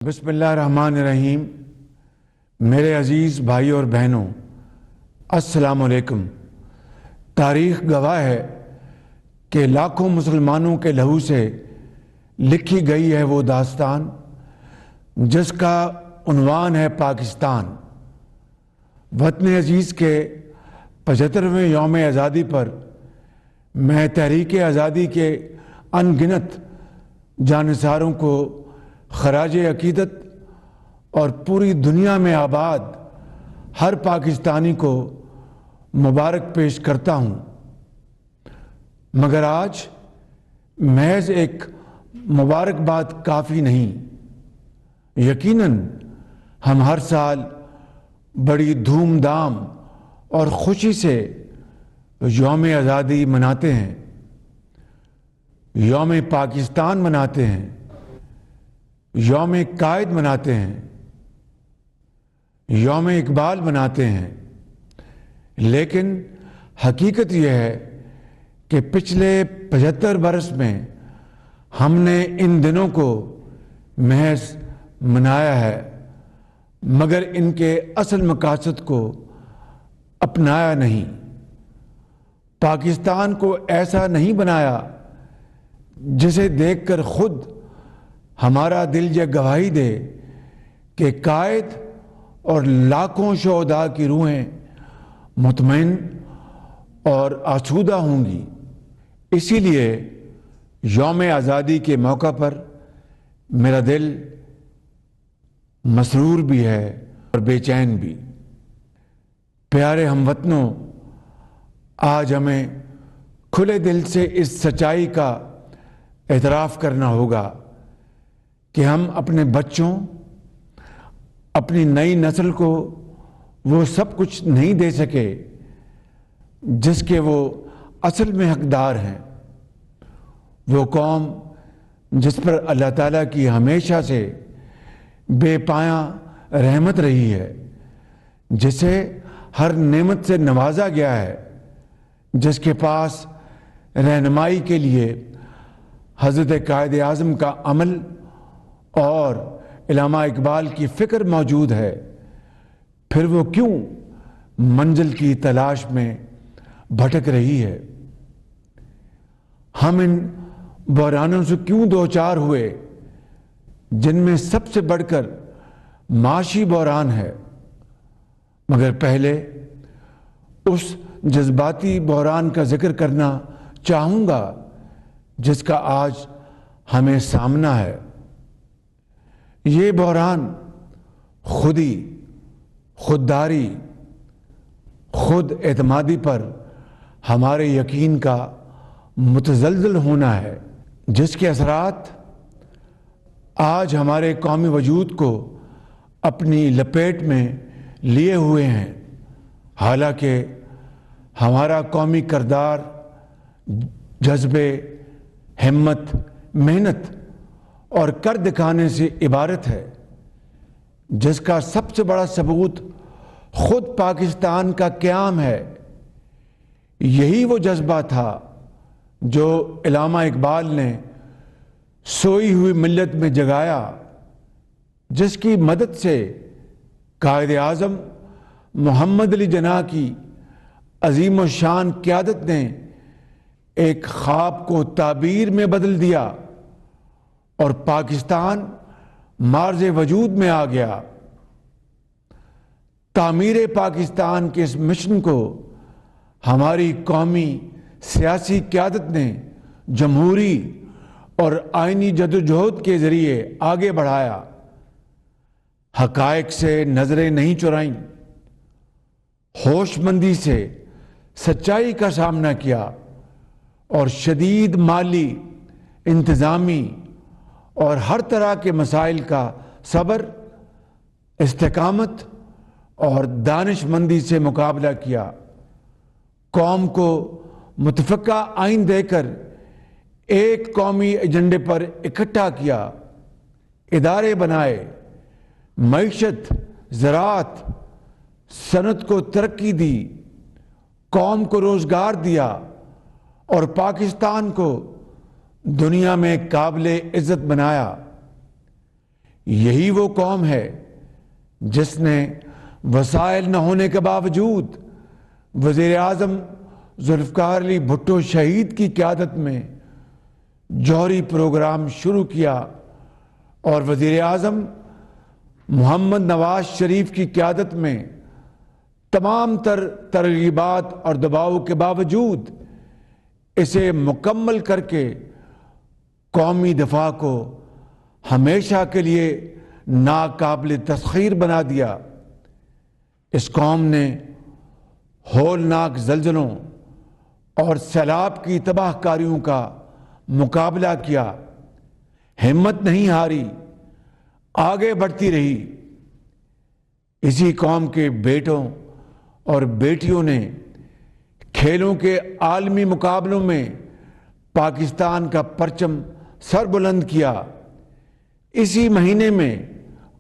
بسم اللہ الرحمن الرحیم۔ میرے عزیز بھائی اور بہنوں، السلام علیکم۔ تاریخ گواہ ہے کہ لاکھوں مسلمانوں کے لہو سے لکھی گئی ہے وہ داستان جس کا عنوان ہے پاکستان۔ وطن عزیز کے 75ویں یوم آزادی پر میں تحریک آزادی کے ان گنت جانثاروں کو خراج عقیدت اور پوری دنیا میں آباد ہر پاکستانی کو مبارک پیش کرتا ہوں، مگر آج محض ایک مبارکباد کافی نہیں۔ یقیناً ہم ہر سال بڑی دھوم دھام اور خوشی سے یوم آزادی مناتے ہیں، یوم پاکستان مناتے ہیں، یوم قائد مناتے ہیں، یوم اقبال مناتے ہیں، لیکن حقیقت یہ ہے کہ پچھلے 75 برس میں ہم نے ان دنوں کو محض منایا ہے، مگر ان کے اصل مقاصد کو اپنایا نہیں۔ پاکستان کو ایسا نہیں بنایا جسے دیکھ کر خود ہمارا دل یہ گواہی دے کہ قائد اور لاکھوں شہداء کی روحیں مطمئن اور آسودہ ہوں گی۔ اسی لیے یوم آزادی کے موقع پر میرا دل مسرور بھی ہے اور بے چین بھی۔ پیارے ہم وطنوں، آج ہمیں کھلے دل سے اس سچائی کا اعتراف کرنا ہوگا کہ ہم اپنے بچوں، اپنی نئی نسل کو وہ سب کچھ نہیں دے سکے جس کے وہ اصل میں حقدار ہیں۔ وہ قوم جس پر اللہ تعالیٰ کی ہمیشہ سے بے پایاں رحمت رہی ہے، جسے ہر نعمت سے نوازا گیا ہے، جس کے پاس رہنمائی کے لیے حضرت قائد اعظم کا عمل اور علامہ اقبال کی فکر موجود ہے، پھر وہ کیوں منزل کی تلاش میں بھٹک رہی ہے؟ ہم ان بحرانوں سے کیوں دوچار ہوئے جن میں سب سے بڑھ کر معاشی بحران ہے؟ مگر پہلے اس جذباتی بحران کا ذکر کرنا چاہوں گا جس کا آج ہمیں سامنا ہے۔ یہ بحران خودی، خودداری، خود اعتمادی پر ہمارے یقین کا متزلزل ہونا ہے، جس کے اثرات آج ہمارے قومی وجود کو اپنی لپیٹ میں لیے ہوئے ہیں۔ حالانکہ ہمارا قومی کردار جذبے، ہمت، محنت اور کر دکھانے سے عبارت ہے، جس کا سب سے بڑا ثبوت خود پاکستان کا قیام ہے۔ یہی وہ جذبہ تھا جو علامہ اقبال نے سوئی ہوئی ملت میں جگایا، جس کی مدد سے قائد اعظم محمد علی جناح کی عظیم الشان قیادت نے ایک خواب کو تعبیر میں بدل دیا اور پاکستان مارز وجود میں آ گیا۔ تعمیر پاکستان کے اس مشن کو ہماری قومی سیاسی قیادت نے جمہوری اور آئینی جدوجہد کے ذریعے آگے بڑھایا۔ حقائق سے نظریں نہیں چرائیں، ہوش مندی سے سچائی کا سامنا کیا اور شدید مالی، انتظامی اور ہر طرح کے مسائل کا صبر، استقامت اور دانش مندی سے مقابلہ کیا۔ قوم کو متفقہ آئین دے کر ایک قومی ایجنڈے پر اکٹھا کیا، ادارے بنائے، معیشت، زراعت، صنعت کو ترقی دی، قوم کو روزگار دیا اور پاکستان کو دنیا میں قابل عزت بنایا۔ یہی وہ قوم ہے جس نے وسائل نہ ہونے کے باوجود وزیر اعظم ذوالفقار علی بھٹو شہید کی قیادت میں جوہری پروگرام شروع کیا اور وزیر اعظم محمد نواز شریف کی قیادت میں تمام تر ترغیبات اور دباؤ کے باوجود اسے مکمل کر کے قومی دفاع کو ہمیشہ کے لیے ناقابل تسخیر بنا دیا۔ اس قوم نے ہولناک زلزلوں اور سیلاب کی تباہ کاریوں کا مقابلہ کیا، ہمت نہیں ہاری، آگے بڑھتی رہی۔ اسی قوم کے بیٹوں اور بیٹیوں نے کھیلوں کے عالمی مقابلوں میں پاکستان کا پرچم سر بلند کیا۔ اسی مہینے میں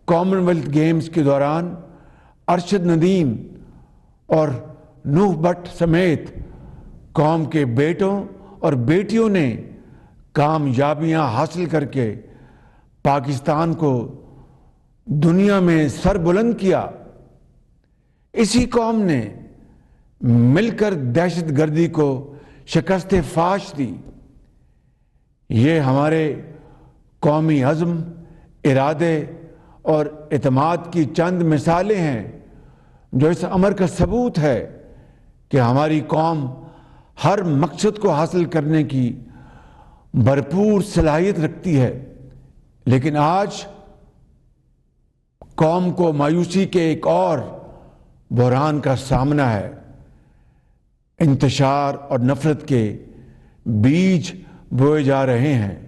کامن ویلتھ گیمز کے دوران ارشد ندیم اور نوح بٹ سمیت قوم کے بیٹوں اور بیٹیوں نے کامیابیاں حاصل کر کے پاکستان کو دنیا میں سر بلند کیا۔ اسی قوم نے مل کر دہشت گردی کو شکست فاش دی۔ یہ ہمارے قومی عزم، ارادے اور اعتماد کی چند مثالیں ہیں جو اس امر کا ثبوت ہے کہ ہماری قوم ہر مقصد کو حاصل کرنے کی بھرپور صلاحیت رکھتی ہے۔ لیکن آج قوم کو مایوسی کے ایک اور بحران کا سامنا ہے۔ انتشار اور نفرت کے بیج بوئے جا رہے ہیں۔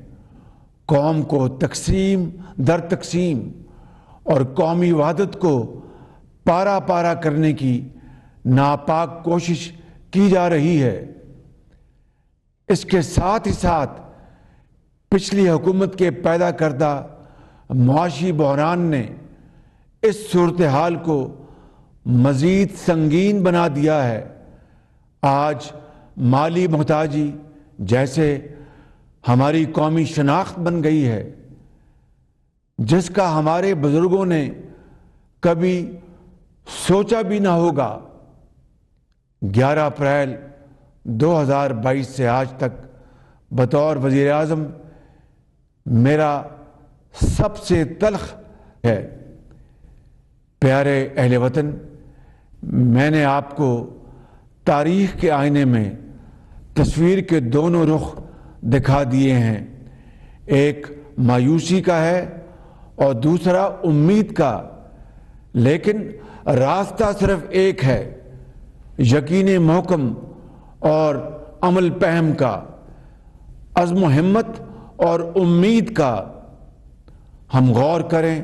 قوم کو تقسیم در تقسیم اور قومی وحدت کو پارا پارا کرنے کی ناپاک کوشش کی جا رہی ہے۔ اس کے ساتھ ہی ساتھ پچھلی حکومت کے پیدا کردہ معاشی بحران نے اس صورتحال کو مزید سنگین بنا دیا ہے۔ آج مالی محتاجی جیسے ہماری قومی شناخت بن گئی ہے، جس کا ہمارے بزرگوں نے کبھی سوچا بھی نہ ہوگا۔ 11 اپریل 2022 سے آج تک بطور وزیر اعظم میرا سب سے تلخ ہے۔ پیارے اہل وطن، میں نے آپ کو تاریخ کے آئینے میں تصویر کے دونوں رخ دکھا دیے ہیں، ایک مایوسی کا ہے اور دوسرا امید کا، لیکن راستہ صرف ایک ہے، یقین محکم اور عمل پہم کا، عزم و ہمت اور امید کا۔ ہم غور کریں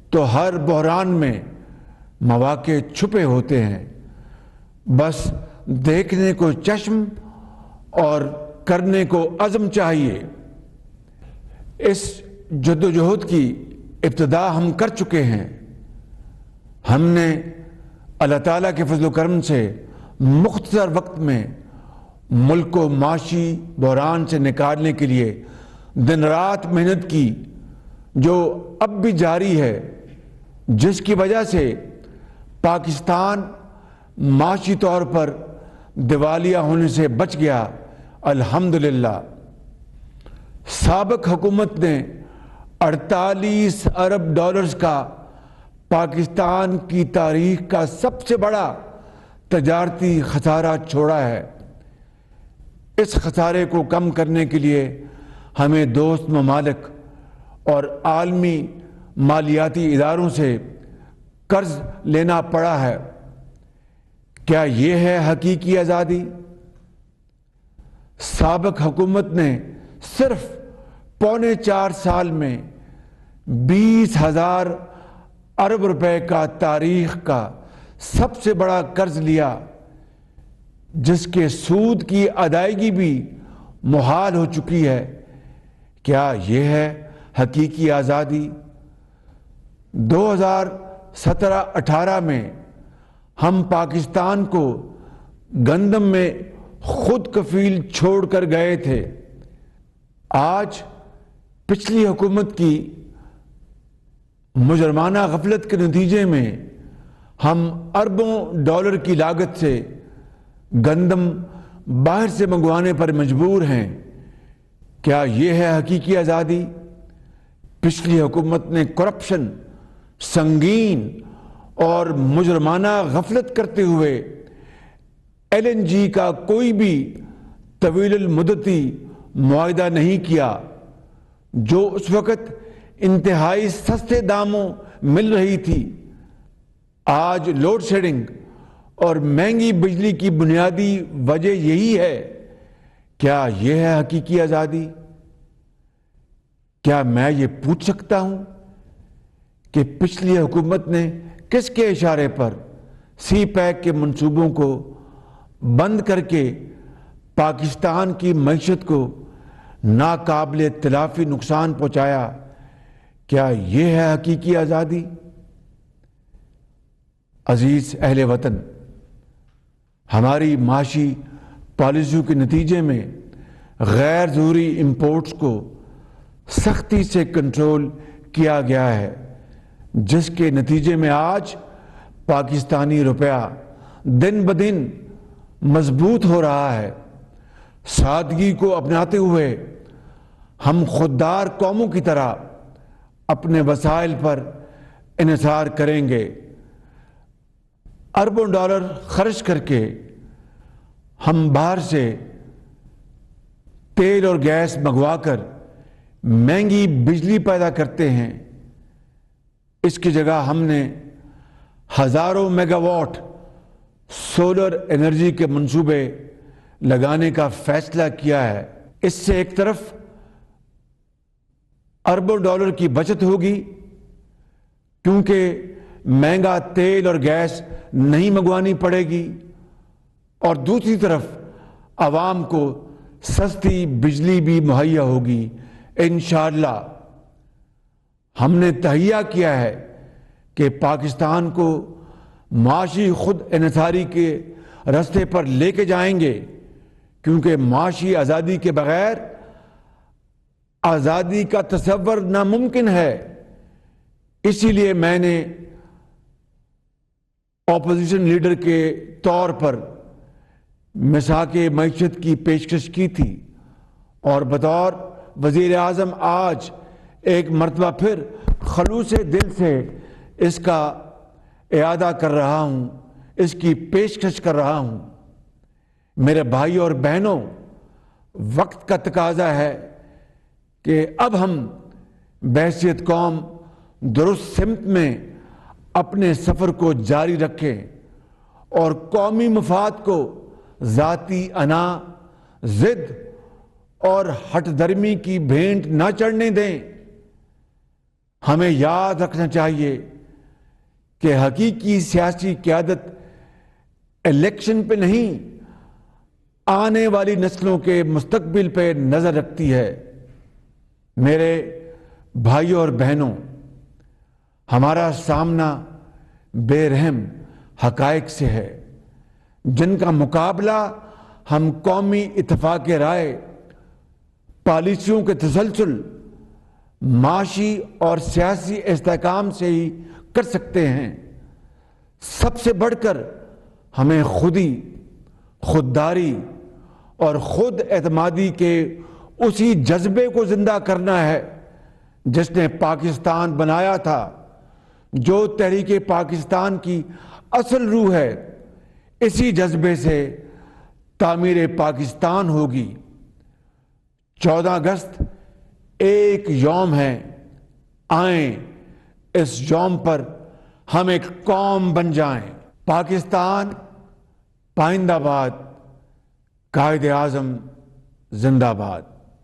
تو ہر بحران میں مواقع چھپے ہوتے ہیں، بس دیکھنے کو چشم اور کرنے کو عزم چاہیے۔ اس جدوجہد کی ابتدا ہم کر چکے ہیں۔ ہم نے اللہ تعالیٰ کے فضل و کرم سے مختصر وقت میں ملک کو معاشی بحران سے نکالنے کے لیے دن رات محنت کی، جو اب بھی جاری ہے، جس کی وجہ سے پاکستان معاشی طور پر دیوالیہ ہونے سے بچ گیا، الحمدللہ۔ سابق حکومت نے 48 ارب ڈالرز کا پاکستان کی تاریخ کا سب سے بڑا تجارتی خسارہ چھوڑا ہے۔ اس خسارے کو کم کرنے کے لیے ہمیں دوست ممالک اور عالمی مالیاتی اداروں سے قرض لینا پڑا ہے۔ کیا یہ ہے حقیقی آزادی؟ سابق حکومت نے صرف 3.25 سال میں 20,000 ارب روپے کا تاریخ کا سب سے بڑا قرض لیا، جس کے سود کی ادائیگی بھی محال ہو چکی ہے۔ کیا یہ ہے حقیقی آزادی؟ 2017-18 میں ہم پاکستان کو گندم میں خود کفیل چھوڑ کر گئے تھے۔ آج پچھلی حکومت کی مجرمانہ غفلت کے نتیجے میں ہم اربوں ڈالر کی لاگت سے گندم باہر سے منگوانے پر مجبور ہیں۔ کیا یہ ہے حقیقی آزادی؟ پچھلی حکومت نے کرپشن سنگین اور مجرمانہ غفلت کرتے ہوئے LNG کا کوئی بھی طویل المدتی معاہدہ نہیں کیا، جو اس وقت انتہائی سستے داموں مل رہی تھی۔ آج لوڈ شیڈنگ اور مہنگی بجلی کی بنیادی وجہ یہی ہے۔ کیا یہ ہے حقیقی آزادی؟ کیا میں یہ پوچھ سکتا ہوں کہ پچھلی حکومت نے کس کے اشارے پر سی پیک کے منصوبوں کو بند کر کے پاکستان کی معیشت کو ناقابل تلافی نقصان پہنچایا؟ کیا یہ ہے حقیقی آزادی؟ عزیز اہل وطن، ہماری معاشی پالیسیوں کے نتیجے میں غیر ضروری امپورٹس کو سختی سے کنٹرول کیا گیا ہے، جس کے نتیجے میں آج پاکستانی روپیہ دن بدن مضبوط ہو رہا ہے۔ سادگی کو اپناتے ہوئے ہم خوددار قوموں کی طرح اپنے وسائل پر انحصار کریں گے۔ اربوں ڈالر خرچ کر کے ہم باہر سے تیل اور گیس منگوا کر مہنگی بجلی پیدا کرتے ہیں۔ اس کی جگہ ہم نے ہزاروں میگا واٹ سولر انرجی کے منصوبے لگانے کا فیصلہ کیا ہے۔ اس سے ایک طرف اربوں ڈالر کی بچت ہوگی، کیونکہ مہنگا تیل اور گیس نہیں منگوانی پڑے گی، اور دوسری طرف عوام کو سستی بجلی بھی مہیا ہوگی انشاءاللہ۔ ہم نے تہیہ کیا ہے کہ پاکستان کو معاشی خود انحصاری کے راستے پر لے کے جائیں گے، کیونکہ معاشی آزادی کے بغیر آزادی کا تصور ناممکن ہے۔ اسی لیے میں نے اپوزیشن لیڈر کے طور پر مساق معیشت کی پیشکش کی تھی، اور بطور وزیر اعظم آج ایک مرتبہ پھر خلوص دل سے اس کا اعادہ کر رہا ہوں، اس کی پیشکش کر رہا ہوں۔ میرے بھائی اور بہنوں، وقت کا تقاضا ہے کہ اب ہم بحیثیت قوم درست سمت میں اپنے سفر کو جاری رکھیں اور قومی مفاد کو ذاتی انا، ضد اور ہٹ درمی کی بھینٹ نہ چڑھنے دیں۔ ہمیں یاد رکھنا چاہیے کہ حقیقی سیاسی قیادت الیکشن پہ نہیں، آنے والی نسلوں کے مستقبل پہ نظر رکھتی ہے۔ میرے بھائیوں اور بہنوں، ہمارا سامنا بے رحم حقائق سے ہے، جن کا مقابلہ ہم قومی اتفاق رائے، پالیسیوں کے تسلسل، معاشی اور سیاسی استحکام سے ہی کر سکتے ہیں۔ سب سے بڑھ کر ہمیں خودداری اور خود اعتمادی کے اسی جذبے کو زندہ کرنا ہے جس نے پاکستان بنایا تھا، جو تحریک پاکستان کی اصل روح ہے۔ اسی جذبے سے تعمیر پاکستان ہوگی۔ 14 اگست ایک یوم ہے، آئیں اس یوم پر ہم ایک قوم بن جائیں۔ پاکستان پائندہ باد، قائد اعظم زندہ باد۔